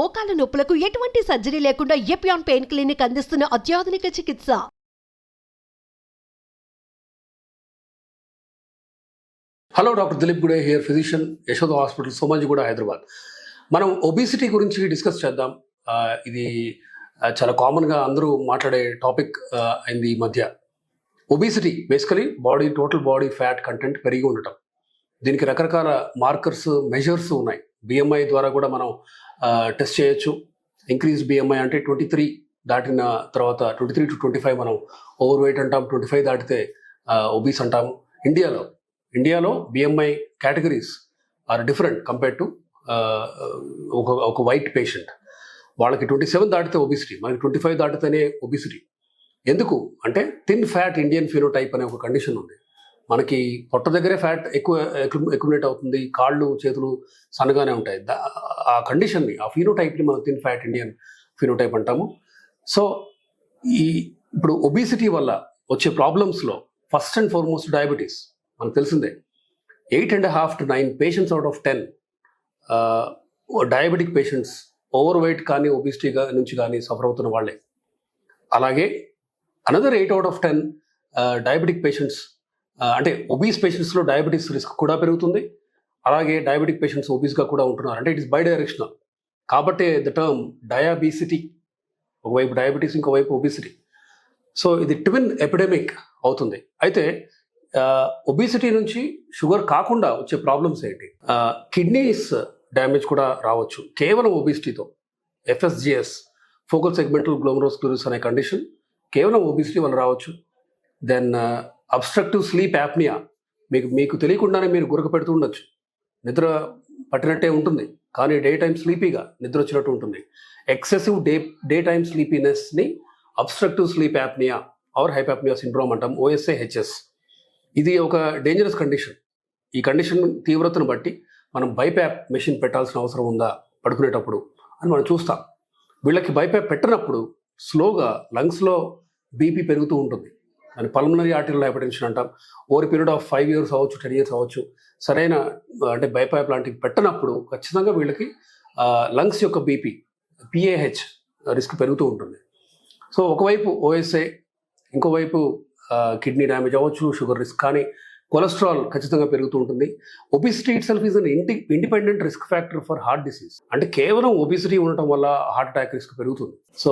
మోకాల నొప్పులకు ఎటువంటి సర్జరీ లేకుండా ఎపియాన్ పెయిన్ క్లినిక్ అందిస్తున్న అత్యాధునిక చికిత్స. Hello, doctor Dileep Gude here, physician, Yashoda hospital, Somajiguda, Hyderabad. మనం ఒబిసిటీ గురించి డిస్కస్ చేద్దాం. ఇది చాలా కామన్గా అందరూ మాట్లాడే టాపిక్ అయింది ఈ మధ్య. Obesity basically total body fat content పెరిగి ఉండటం. దీనికి రకరకాల మార్కర్స్, మెజర్స్ ఉన్నాయి. బిఎంఐ ద్వారా కూడా మనం టెస్ట్ చేయొచ్చు. ఇంక్రీజ్ బిఎంఐ అంటే 23 దాటిన తర్వాత 23 to 25 మనం ఓవర్ వెయిట్ అంటాం. 25 దాటితే ఒబీస్ అంటాము. ఇండియాలో BMI categories are different compared to ఒక వైట్ పేషెంట్. వాళ్ళకి 27 దాటితే ఒబిసిటీ, మనకి 25 దాటితేనే ఒబిసిటీ. ఎందుకు అంటే థిన్ ఫ్యాట్ ఇండియన్ ఫినోటైప్ అనే ఒక కండిషన్ ఉంది. మనకి పొట్ట దగ్గరే ఫ్యాట్ ఎక్కువ అక్యుములేట్ అవుతుంది, కాళ్ళు చేతులు సన్నగానే ఉంటాయి. ఆ కండిషన్ని, ఆ ఫినోటైప్ని మనం థిన్ ఫ్యాట్ ఇండియన్ ఫినోటైప్ అంటాము. సో ఇప్పుడు ఒబిసిటీ వల్ల వచ్చే ప్రాబ్లమ్స్లో ఫస్ట్ అండ్ ఫార్మోస్ట్ డయాబెటీస్. మనకు తెలిసిందే 8.5 to 9 patients out of 10 diabetic patients over weight కానీ ఒబిసిటీ నుంచి కానీ సఫర్ అవుతున్న వాళ్ళే. అలాగే another 8 out of 10 diabetic patients, అంటే ఒబీస్ పేషెంట్స్లో డయాబెటీస్ రిస్క్ కూడా పెరుగుతుంది. అలాగే డయాబెటిక్ పేషెంట్స్ ఒబీస్గా కూడా ఉంటున్నారు. అంటే ఇట్ ఇస్ బై డైరెక్షనల్. కాబట్టి ద టర్మ్ డయాబిసిటీ, ఒకవైపు డయాబెటీస్, ఇంకోవైపు ఒబిసిటీ. సో ఇది ట్విన్ ఎపిడెమిక్ అవుతుంది. అయితే ఒబిసిటీ నుంచి షుగర్ కాకుండా వచ్చే ప్రాబ్లమ్స్ ఏంటి? కిడ్నీస్ డ్యామేజ్ కూడా రావచ్చు కేవలం ఒబిసిటీతో. ఎఫ్ఎస్జిఎస్, ఫోకల్ సెగ్మెంటల్ గ్లోమరోస్క్లెరోసిస్ అనే కండిషన్ కేవలం ఒబిసిటీ వల్ల రావచ్చు. దెన్ అబ్స్ట్రక్టివ్ స్లీప్ యాప్నియా, మీకు తెలియకుండానే మీరు గురక పెడుతూ ఉండొచ్చు. నిద్ర పట్టినట్టే ఉంటుంది కానీ డే టైమ్ స్లీపీగా నిద్ర వచ్చినట్టు ఉంటుంది. ఎక్సెసివ్ డే టైమ్ స్లీపీనెస్ని obstructive sleep apnea or hypopnea syndrome అంటాం, OSA-HS. ఇది ఒక డేంజరస్ కండిషన్. ఈ కండిషన్ తీవ్రతను బట్టి మనం బైప్యాప్ మెషిన్ పెట్టాల్సిన అవసరం ఉందా పడుకునేటప్పుడు అని మనం చూస్తాం. వీళ్ళకి బైప్యాప్ పెట్టినప్పుడు స్లోగా లంగ్స్లో బీపీ పెరుగుతూ ఉంటుంది. దాన్ని పల్మనరీ ఆర్టరీయల్ హైపర్టెన్షన్ అంటాం. ఓవర్ పీరియడ్ ఆఫ్ 5 years అవ్వచ్చు, 10 years అవ్వచ్చు. సరైన అంటే బైప్యాప్ లాంటివి పెట్టినప్పుడు ఖచ్చితంగా వీళ్ళకి లంగ్స్ యొక్క బీపీ, PAH రిస్క్ పెరుగుతూ ఉంటుంది. సో ఒకవైపు OSA, ఇంకోవైపు కిడ్నీ డ్యామేజ్ అవ్వచ్చు, షుగర్ రిస్క్ కానీ కొలెస్ట్రాల్ ఖచ్చితంగా పెరుగుతూ ఉంటుంది. Obesity itself is an independent risk factor for heart disease. అంటే కేవలం ఒబిసిటీ ఉండటం వల్ల హార్ట్ అటాక్ రిస్క్ పెరుగుతుంది. సో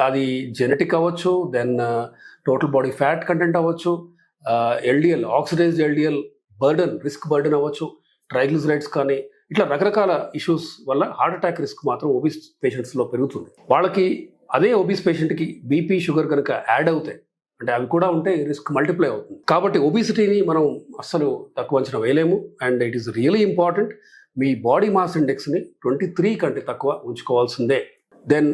అది జెనెటిక్ అవ్వచ్చు, then total body fat content అవ్వచ్చు, LDL, oxidised LDL risk burden అవ్వచ్చు, ట్రైగ్లిసరైడ్స్ కానీ, ఇట్లా రకరకాల ఇష్యూస్ వల్ల హార్ట్ అటాక్ రిస్క్ మాత్రం ఒబిస్ పేషెంట్స్లో పెరుగుతుంది. వాళ్ళకి అదే ఒబిస్ పేషెంట్కి బీపీ, షుగర్ కనుక యాడ్ అవుతాయి అంటే అవి కూడా ఉంటే రిస్క్ మల్టిప్లై అవుతుంది. కాబట్టి ఒబిసిటీని మనం అస్సలు తక్కువ అంచనా వేయలేము. And it is really important. మీ బాడీ మాస్ ఇండెక్స్ని 23 కంటే తక్కువ ఉంచుకోవాల్సిందే. దెన్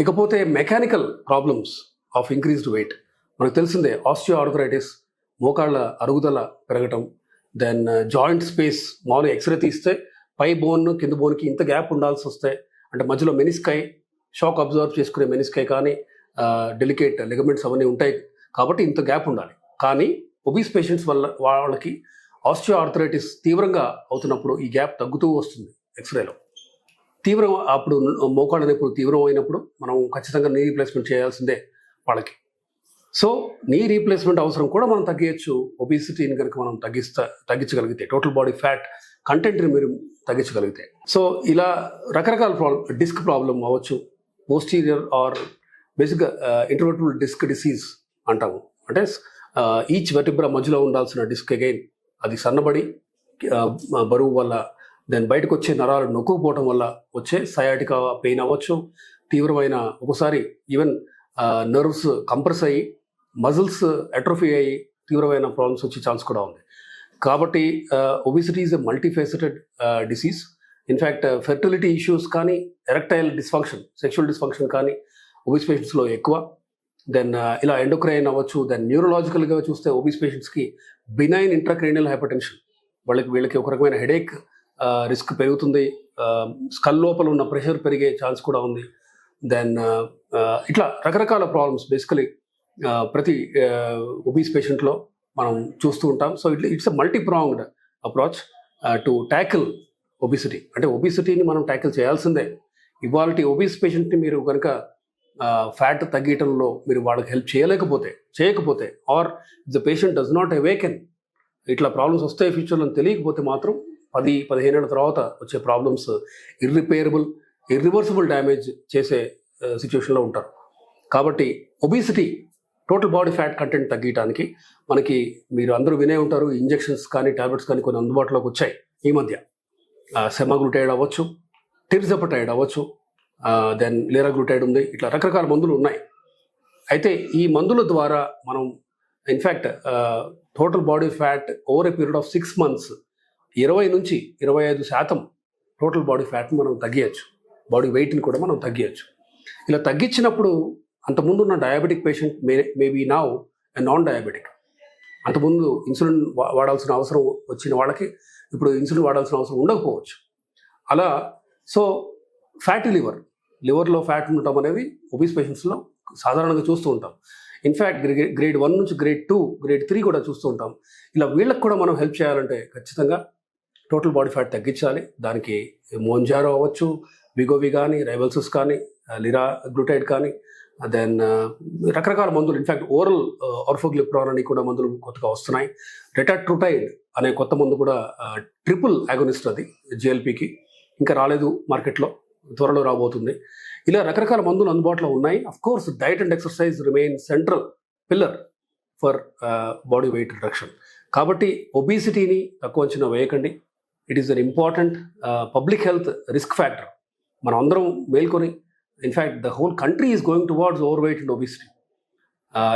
ఇకపోతే mechanical problems of increased weight. మనకు తెలిసిందే ఆస్టియోఆర్థరైటిస్, మోకాళ్ళ అరుగుదల పెరగటం, దెన్ జాయింట్ స్పేస్, మామూలుగా ఎక్స్రే తీస్తే పై బోన్ కింద బోన్కి ఇంత గ్యాప్ ఉండాల్సి వస్తే, అంటే మధ్యలో మెనిస్కై, షాక్ అబ్జర్వ్ చేసుకునే మెనిస్కై కానీ డెలికేట్ లిగమెంట్స్ అవన్నీ ఉంటాయి కాబట్టి ఇంత గ్యాప్ ఉండాలి. కానీ ఒబీస్ పేషెంట్స్ వల్ల వాళ్ళకి ఆస్టియోఆర్థరైటిస్ తీవ్రంగా అవుతున్నప్పుడు ఈ గ్యాప్ తగ్గుతూ వస్తుంది. ఎక్స్రేలో అప్పుడు మోకాళ్ళ నొప్పులు తీవ్రం అయినప్పుడు మనం ఖచ్చితంగా నీ రీప్లేస్మెంట్ చేయాల్సిందే వాళ్ళకి. సో నీ రీప్లేస్మెంట్ అవసరం కూడా మనం తగ్గించచ్చు ఒబిసిటీని కనుక మనం తగ్గించగలిగితే, టోటల్ బాడీ ఫ్యాట్ కంటెంట్ని మీరు తగ్గించగలిగితే. సో ఇలా రకరకాల డిస్క్ ప్రాబ్లం అవ్వచ్చు, పోస్టీరియర్ ఆర్ బేసిక్గా ఇంటర్వర్టబుల్ డిస్క్ డిసీజ్ అంటాము. అంటే ఈచ్ వెర్టిబ్రా మధ్యలో ఉండాల్సిన డిస్క్ అగైన్ అది సన్నబడి బరువు వల్ల, దెన్ బయటకు వచ్చే నరాలు నొక్కుపోవటం వల్ల వచ్చే సయాటికా పెయిన్ అవ్వచ్చు. తీవ్రమైన ఒకసారి ఈవెన్ నర్వ్స్ కంప్రెస్ అయ్యి మజిల్స్ అట్రోఫీ అయ్యి తీవ్రమైన ప్రాబ్లమ్స్ వచ్చే ఛాన్స్ కూడా ఉంది. కాబట్టి obesity is a multifaceted disease. In fact fertility issues కానీ, ఎరెక్టైల్ డిస్ఫంక్షన్, సెక్షువల్ డిస్ఫంక్షన్ కానీ ఒబిస్ పేషెంట్స్లో ఎక్కువ. దెన్ ఇలా ఎండోక్రైన్ అవ్వచ్చు. దెన్ న్యూరలాజికల్గా చూస్తే ఒబిస్ పేషెంట్స్కి బినైన్ ఇంట్రాక్రేనియల్ హైపర్టెన్షన్, వీళ్ళకి ఒక రకమైన హెడేక్ రిస్క్ పెరుగుతుంది. స్కల్ లోపల ఉన్న ప్రెషర్ పెరిగే ఛాన్స్ కూడా ఉంది. దెన్ ఇట్లా రకరకాల ప్రాబ్లమ్స్ బేసికలీ ప్రతి ఒబీస్ పేషెంట్లో మనం చూస్తూ ఉంటాం. So it's a multi pronged approach to tackle obesity. అంటే ఒబిసిటీని మనం ట్యాకిల్ చేయాల్సిందే. ఇవాళ ఒబీస్ పేషెంట్ని మీరు కనుక ఫ్యాట్ తగ్గటంలో మీరు వాళ్ళకి హెల్ప్ చేయకపోతే or the patient does not awaken, ఇట్లా ప్రాబ్లమ్స్ వస్తాయి ఫ్యూచర్లో తెలియకపోతే మాత్రం 10-15 ఏళ్ళ తర్వాత వచ్చే ప్రాబ్లమ్స్ ఇర్రివర్సిబుల్ డ్యామేజ్ చేసే సిచ్యువేషన్లో ఉంటారు. కాబట్టి obesity total body fat content తగ్గడానికి మనకి మీరు అందరూ వినే ఉంటారు, ఇంజెక్షన్స్ కానీ టాబ్లెట్స్ కానీ కొన్ని అందుబాటులోకి వచ్చాయి ఈ మధ్య. సెమాగ్లూటైడ్ అవ్వచ్చు, టిర్జపటైడ్ అవ్వచ్చు, దెన్ లిరాగ్లూటైడ్ ఉంది, ఇట్లా రకరకాల మందులు ఉన్నాయి. అయితే ఈ మందుల ద్వారా మనం in fact total body fat over a period of 6 months 20-25% total body ఫ్యాట్ని మనం తగ్గించచ్చు, బాడీ వెయిట్ని కూడా మనం తగ్గించచ్చు. ఇలా తగ్గించినప్పుడు అంతకుముందు ఉన్న diabetic patient maybe now non diabetic. అంతకుముందు ఇన్సులిన్ వాడాల్సిన అవసరం వచ్చిన వాళ్ళకి ఇప్పుడు ఇన్సులిన్ వాడాల్సిన అవసరం ఉండకపోవచ్చు. అలా సో ఫ్యాటీ లివర్లో ఫ్యాట్ ఉండటం అనేది ఒబీస్ పేషెంట్స్లో సాధారణంగా చూస్తూ ఉంటాం. ఇన్ఫ్యాక్ట్ గ్రేడ్ 1 నుంచి గ్రేడ్ 2, గ్రేడ్ 3 కూడా చూస్తూ ఉంటాం. ఇలా వీళ్ళకి కూడా మనం హెల్ప్ చేయాలంటే ఖచ్చితంగా టోటల్ బాడీ ఫ్యాట్ తగ్గించాలి. దానికి మోంజారో అవ్వచ్చు, విగోవి కానీ, రైబల్సిస్ కానీ, లిరాగ్లూటైడ్ కానీ, దెన్ రకరకాల మందులు, ఇన్ఫ్యాక్ట్ ఓరల్ ఆర్ఫోగ్లిప్రాన్ అని కూడా మందులు కొత్తగా వస్తున్నాయి. రెటాట్రూటైడ్ అనే కొత్త మందు కూడా ట్రిపుల్ యాగోనిస్ట్, అది జిఎల్పికి ఇంకా రాలేదు మార్కెట్లో, త్వరలో రాబోతుంది. ఇలా రకరకాల మందులు అందుబాటులో ఉన్నాయి. Of course diet and exercise remain central pillar for body weight reduction. కాబట్టి ఒబిసిటీని తక్కువ అంచనా వేయకండి. It is an important public health risk factor. మనం అందరం మేల్కొని, in fact the whole country is going towards over weight and obesity,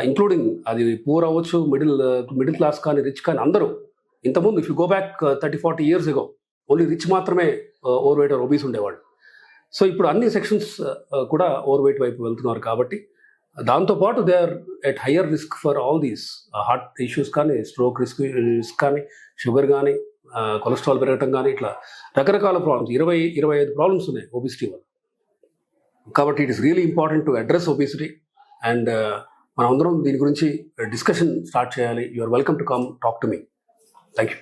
including అది poor అవ్వచ్చు, middle class కానీ, రిచ్ కానీ, అందరూ. ఇంతకుముందు if you go back 30-40 years ago only rich మాత్రమే ఓవర్ వెయిట్ ఆర్ ఒబీస్ ఉండేవాళ్ళు. సో ఇప్పుడు అన్ని సెక్షన్స్ కూడా ఓవర్ వెయిట్ వైపు వెళ్తున్నారు. కాబట్టి దాంతోపాటు they are at higher risk for all these heart issues కానీ, స్ట్రోక్ రిస్క్ కానీ, షుగర్ కానీ, కొలెస్ట్రాల్ పెరగటం కానీ, ఇట్లా రకరకాల ప్రాబ్లమ్స్, 20-25 ప్రాబ్లమ్స్ ఉన్నాయి ఒబిసిటీ వల్ల. కాబట్టి it is really important to address obesity and మనం అందరం దీని గురించి డిస్కషన్ స్టార్ట్ చేయాలి. You are welcome to come talk to me. Thank you.